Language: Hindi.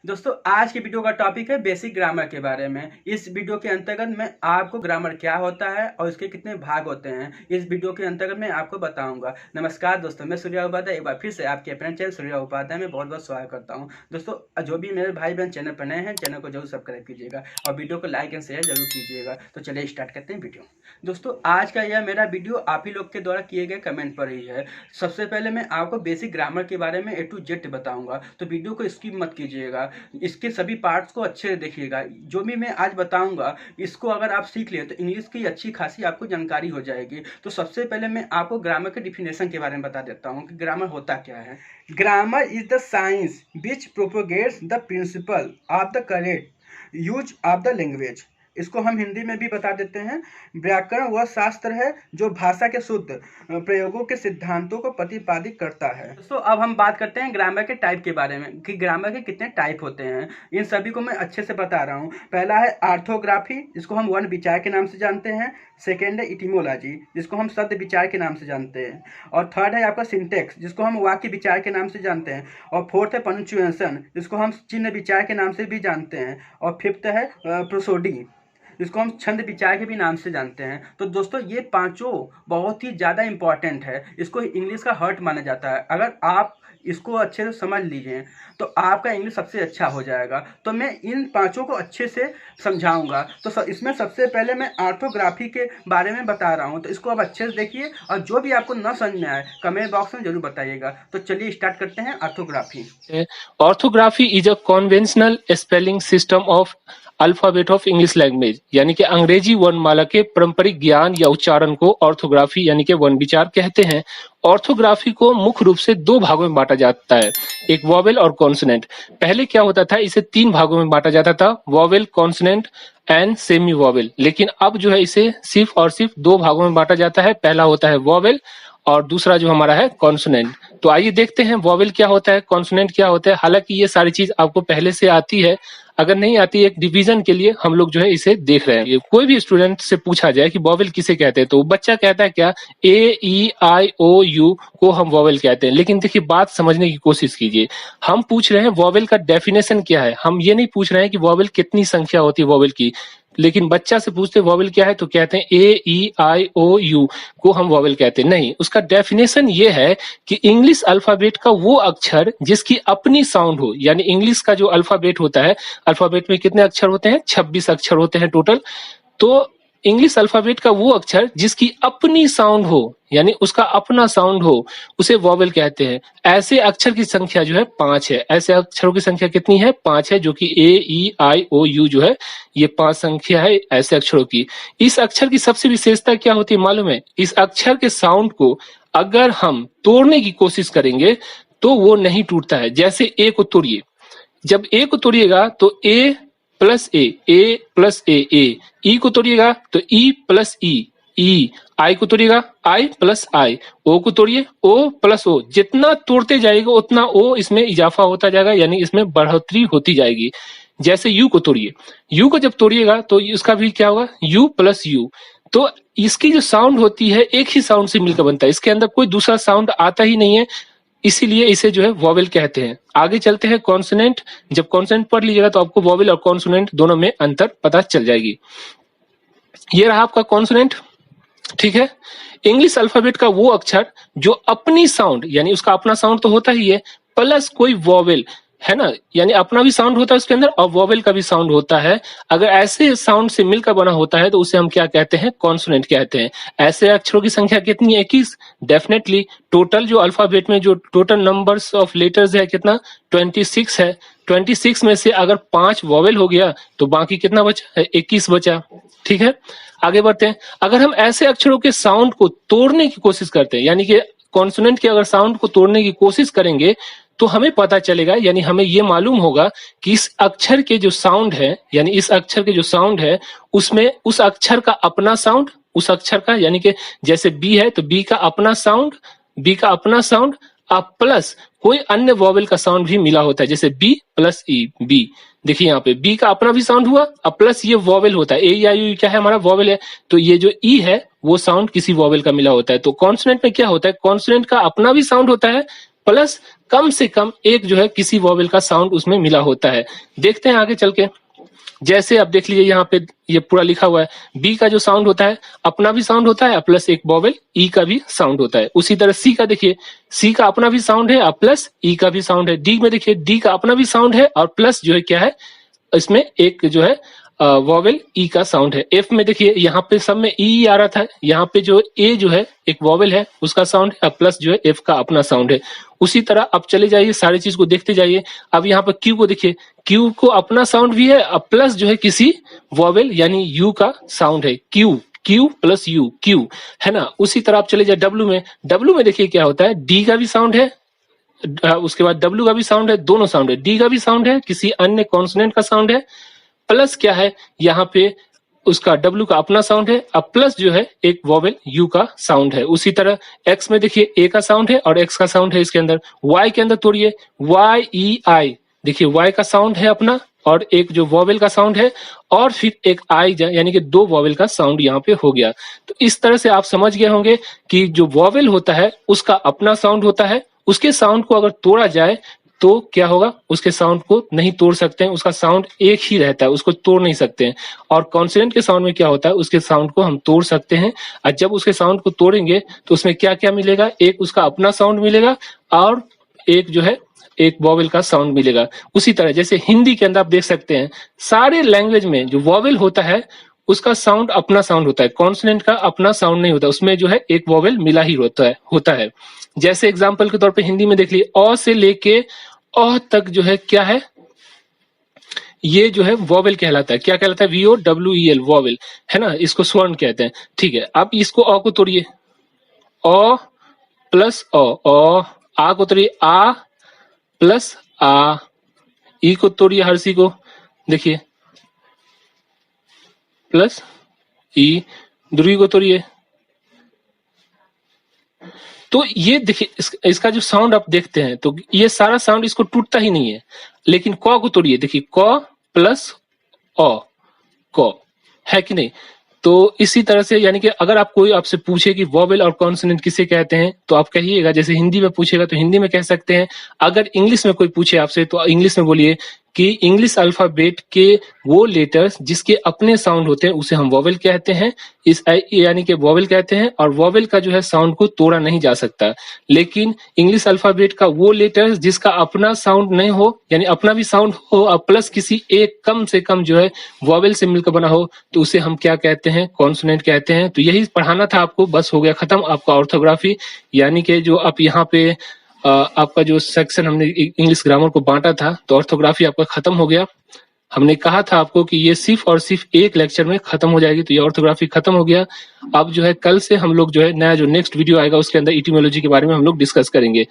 दोस्तों आज की वीडियो का टॉपिक है बेसिक ग्रामर के बारे में। इस वीडियो के अंतर्गत मैं आपको ग्रामर क्या होता है और इसके कितने भाग होते हैं इस वीडियो के अंतर्गत मैं आपको बताऊंगा। नमस्कार दोस्तों, मैं सूर्या उपाध्याय एक बार फिर से आपके अपने चैनल सूर्या उपाध्याय में बहुत बहुत स्वागत करता हूं। दोस्तों जो भी मेरे भाई बहन चैनल पर नए हैं, चैनल को जरूर सब्सक्राइब कीजिएगा और वीडियो को लाइक एंड शेयर जरूर कीजिएगा। तो चलिए स्टार्ट करते हैं वीडियो। दोस्तों आज का यह मेरा वीडियो आप ही लोग के द्वारा किए गए कमेंट पर ही है। सबसे पहले मैं आपको बेसिक ग्रामर के बारे में A to Z बताऊंगा, तो वीडियो को स्किप मत कीजिएगा, इसके सभी पार्ट्स को अच्छे से देखिएगा। जो भी मैं आज बताऊंगा इसको अगर आप सीख लिए तो इंग्लिश की अच्छी खासी आपको जानकारी हो जाएगी। तो सबसे पहले मैं आपको ग्रामर के डिफिनेशन के बारे में बता देता हूँ कि ग्रामर होता क्या है। Grammar is the science which propagates the principle of the correct use of the language. इसको हम हिंदी में भी बता देते हैं। व्याकरण वह शास्त्र है जो भाषा के शुद्ध प्रयोगों के सिद्धांतों को प्रतिपादित करता है। दोस्तों अब हम बात करते हैं ग्रामर के टाइप के बारे में कि ग्रामर के कितने टाइप होते हैं। इन सभी को मैं अच्छे से बता रहा हूँ। पहला है ऑर्थोग्राफी, जिसको हम वर्ण विचार के नाम से जानते हैं। सेकेंड है इटिमोलॉजी, जिसको हम शब्द विचार के नाम से जानते हैं। और थर्ड है आपका सिंटेक्स, जिसको हम वाक्य विचार के नाम से जानते हैं। और फोर्थ है पंक्चुएशन, जिसको हम चिन्ह विचार के नाम से भी जानते हैं। और फिफ्थ है प्रोसोडी, जिसको हम छंद विचार के भी नाम से जानते हैं। तो दोस्तों ये पांचों बहुत ही ज़्यादा इंपॉर्टेंट है, इसको इंग्लिश का हार्ट माना जाता है। अगर आप इसको अच्छे से समझ लीजिए तो आपका इंग्लिश सबसे अच्छा हो जाएगा। तो मैं इन पांचों को अच्छे से समझाऊंगा। तो इसमें सबसे पहले मैं ऑर्थोग्राफी के बारे में बता रहा हूं, तो इसको आप अच्छे से देखिए और जो भी आपको न समझ में आए कमेंट बॉक्स में जरूर बताइएगा। तो चलिए स्टार्ट करते हैं orthography. Orthography is a conventional spelling system of alphabet of English language, यानी कि अंग्रेजी वर्णमाला के पारंपरिक ज्ञान या उच्चारण को ऑर्थोग्राफी यानी कि वर्ण विचार कहते हैं। ऑर्थोग्राफी को मुख्य रूप से दो भागों में बांटा जाता है, एक वॉवेल और कॉन्सोनेंट। पहले क्या होता था, इसे तीन भागों में बांटा जाता था, vowel, consonant and semi vowel. लेकिन अब जो है इसे सिर्फ और सिर्फ दो भागों में बांटा जाता है। पहला होता है वॉवेल और दूसरा जो हमारा है कॉन्सोनेंट। तो आइए देखते हैं वॉवेल क्या होता है, कॉन्सोनेंट क्या होता है। हालांकि ये सारी चीज आपको पहले से आती है, अगर नहीं आती एक डिवीजन के लिए हम लोग जो है इसे देख रहे हैं। कोई भी स्टूडेंट से पूछा जाए कि वॉवेल किसे कहते हैं तो बच्चा कहता है क्या, A-E-I-O-U को हम वॉवेल कहते हैं। लेकिन देखिए बात समझने की कोशिश कीजिए, हम पूछ रहे हैं वॉवेल का डेफिनेशन क्या है। हम ये नहीं पूछ रहे हैं कि वॉवेल कितनी संख्या होती है वॉवेल की, लेकिन बच्चा से पूछते वॉवेल क्या है तो कहते हैं A-E-I-O-U को हम वॉवेल कहते हैं। नहीं, उसका डेफिनेशन ये है कि इंग्लिश अल्फाबेट का वो अक्षर जिसकी अपनी साउंड हो। यानी इंग्लिश का जो अल्फाबेट होता है, अल्फाबेट में कितने अक्षर होते हैं, 26 अक्षर होते हैं टोटल। तो इंग्लिश अल्फाबेट का वो अक्षर जिसकी अपनी साउंड हो, यानी उसका अपना साउंड हो, उसे वॉवेल कहते हैं। ऐसे अक्षर की संख्या जो है 5 है। ऐसे अक्षरों की संख्या कितनी है, 5 है, जो कि A-E-I-O-U जो है ये 5 संख्या है ऐसे अक्षरों की। इस अक्षर की सबसे विशेषता क्या होती है मालूम है, इस अक्षर के साउंड को अगर हम तोड़ने की कोशिश करेंगे तो वो नहीं टूटता है। जैसे ए को तोड़िए, जब ए को तोड़िएगा तो ए प्लस ए प्लस ए, ई को तोड़िएगा तो ई प्लस ई, आई को तोड़िएगा आई प्लस आई, ओ को तोड़िए ओ प्लस ओ। जितना तोड़ते जाएगा उतना ओ इसमें इजाफा होता जाएगा, यानी इसमें बढ़ोतरी होती जाएगी। जैसे यू को तोड़िए, यू को जब तोड़िएगा तो इसका भी क्या होगा, यू प्लस यू। तो इसकी जो साउंड होती है एक ही साउंड से मिलकर बनता है, इसके अंदर कोई दूसरा साउंड आता ही नहीं है, इसीलिए इसे जो है वॉवेल कहते हैं। आगे चलते हैं कॉन्सोनेंट। जब कॉन्सोनेंट पढ़ लीजिएगा तो आपको वॉवेल और कॉन्सोनेंट दोनों में अंतर पता चल जाएगी। ये रहा आपका कॉन्सोनेंट, ठीक है। इंग्लिश अल्फाबेट का वो अक्षर जो अपनी साउंड, यानी उसका अपना साउंड तो होता ही है, प्लस कोई वॉवेल है ना, यानी अपना भी साउंड होता है उसके अंदर और वॉवेल का भी साउंड होता है। अगर ऐसे साउंड से मिलकर बना होता है तो उसे हम क्या कहते हैं, कॉन्सोनेंट कहते हैं। ऐसे अक्षरों की संख्या कितनी है, 21। डेफिनेटली टोटल जो अल्फाबेट में जो टोटल नंबर्स ऑफ लेटर्स है कितना, 26 है। 26 में से अगर 5 वॉवेल हो गया तो बाकी कितना बचा, 21 बचा, ठीक है। आगे बढ़ते हैं। अगर हम ऐसे अक्षरों के साउंड को तोड़ने की कोशिश करते हैं, यानी कि कॉन्सोनेंट के अगर साउंड को तोड़ने की कोशिश करेंगे तो हमें पता चलेगा, यानी हमें ये मालूम होगा कि इस अक्षर के जो साउंड है, यानी इस अक्षर के जो साउंड है उसमें उस अक्षर का अपना साउंड, उस अक्षर का, यानी कि जैसे बी है तो बी का अपना साउंड, बी का अपना साउंड अब प्लस कोई अन्य वॉवेल का साउंड भी मिला होता है, जैसे बी प्लस ई, बी। देखिए यहाँ पे बी का अपना भी साउंड हुआ, अब प्लस ये वॉवेल होता है, A-E-I-O-U क्या है हमारा, वॉवेल है। तो ये जो ई है वो साउंड किसी वॉवेल का मिला होता है। तो कॉन्सोनेंट में क्या होता है, कॉन्सोनेंट का अपना भी साउंड होता है प्लस कम से कम एक जो है किसी वॉवेल का साउंड उसमें मिला होता है। देखते हैं आगे चल के, जैसे आप देख लीजिए यहाँ पे ये पूरा लिखा हुआ है, बी का जो साउंड होता है अपना भी साउंड होता है प्लस एक वॉवेल ई का भी साउंड होता है। उसी तरह सी का देखिए, सी का अपना भी साउंड है और प्लस ई का भी साउंड है। डी में देखिए, डी का अपना भी साउंड है और प्लस जो है क्या है, इसमें एक जो है वॉवेल ई का साउंड है। एफ में देखिए, यहाँ पे सब में ई आ रहा था, यहाँ पे जो ए जो है एक वॉवेल है उसका साउंड है, प्लस जो है एफ का अपना साउंड है। उसी तरह अब चले जाइए, सारी चीज को देखते जाइए। अब यहाँ पर क्यू को देखिए, क्यू को अपना साउंड भी है और प्लस जो है किसी वॉवेल यानी यू का साउंड है। Q, Q plus you, Q, है ना। उसी तरह आप चले जाए डब्ल्यू में, डब्ल्यू में देखिए क्या होता है, डी का भी साउंड है, उसके बाद डब्ल्यू का भी साउंड है, दोनों साउंड है, डी का भी साउंड है, किसी अन्य कॉन्सोनेंट का साउंड है, प्लस क्या है यहाँ पे उसका डब्ल्यू का अपना साउंड है, अब प्लस जो है एक वॉवेल यू का साउंड है। उसी तरह एक्स में देखिए ए का साउंड है और एक्स का साउंड है इसके अंदर। वाई के अंदर तोड़िए, वाई ई आई, देखिए वाई का साउंड है अपना और एक जो वॉवेल का साउंड है और फिर एक आई यानी कि दो वॉवेल का साउंड यहाँ पे हो गया। तो इस तरह से आप समझ गए होंगे कि जो वॉवेल होता है उसका अपना साउंड होता है, उसके साउंड को अगर तोड़ा जाए तो क्या होगा, उसके साउंड को नहीं तोड़ सकते हैं, उसका साउंड एक ही रहता है, उसको तोड़ नहीं सकते हैं। और कॉन्सोनेंट के साउंड में क्या होता है, उसके साउंड को हम तोड़ सकते हैं और जब उसके साउंड को तोड़ेंगे तो उसमें क्या क्या मिलेगा, एक उसका अपना साउंड मिलेगा और एक जो है एक वॉवेल का साउंड मिलेगा। उसी तरह जैसे हिंदी के अंदर आप देख सकते हैं, सारे लैंग्वेज में जो वॉवेल होता है उसका साउंड अपना साउंड होता है, कॉन्सोनेंट का अपना साउंड नहीं होता, उसमें जो है एक वॉवेल मिला ही होता है। जैसे एग्जाम्पल के तौर पे हिंदी में देख लीजिए, अ से लेके अ तक जो है क्या है, ये जो है वॉवेल कहलाता है। क्या कहलाता है, VOWEL, वॉवेल, है ना, इसको स्वर्ण कहते हैं। ठीक है, अब इसको अ को तोड़िए, अ प्लस अ, आ को तोड़िए, आ प्लस आ, ई को तोड़िए हर्षी को, देखिए प्लस ई, ध्रुवी को तोड़िए। तो ये देखिए इसका जो साउंड आप देखते हैं तो ये सारा साउंड इसको टूटता ही नहीं है। लेकिन क को तोड़िए, देखिए क प्लस अ, क, है कि नहीं। तो इसी तरह से यानी कि अगर आप कोई आपसे पूछे कि वॉवेल और कॉन्सोनेंट किसे कहते हैं तो आप कहिएगा, जैसे हिंदी में पूछेगा तो हिंदी में कह सकते हैं। अगर इंग्लिश में कोई पूछे आपसे तो इंग्लिश में बोलिए कि इंग्लिश अल्फाबेट के वो लेटर्स जिसके अपने साउंड होते हैं उसे हम वॉवेल कहते हैं, इस यानी कि वॉवेल कहते हैं। और वॉवेल का जो है साउंड को तोड़ा नहीं जा सकता। लेकिन इंग्लिश अल्फाबेट का वो लेटर्स जिसका अपना साउंड नहीं हो, यानी अपना भी साउंड हो और प्लस किसी एक कम से कम जो है वॉवेल से मिलकर बना हो, तो उसे हम क्या कहते हैं, कॉन्सोनेंट कहते हैं। तो यही पढ़ाना था आपको, बस हो गया खत्म आपका ऑर्थोग्राफी। यानी कि जो आप यहाँ पे आपका जो सेक्शन हमने इंग्लिश ग्रामर को बांटा था तो ऑर्थोग्राफी आपका खत्म हो गया। हमने कहा था आपको कि ये सिर्फ और सिर्फ एक लेक्चर में खत्म हो जाएगी, तो ये ऑर्थोग्राफी खत्म हो गया। अब जो है कल से हम लोग जो है नया जो नेक्स्ट वीडियो आएगा उसके अंदर इटिमोलॉजी के बारे में हम लोग डिस्कस करेंगे।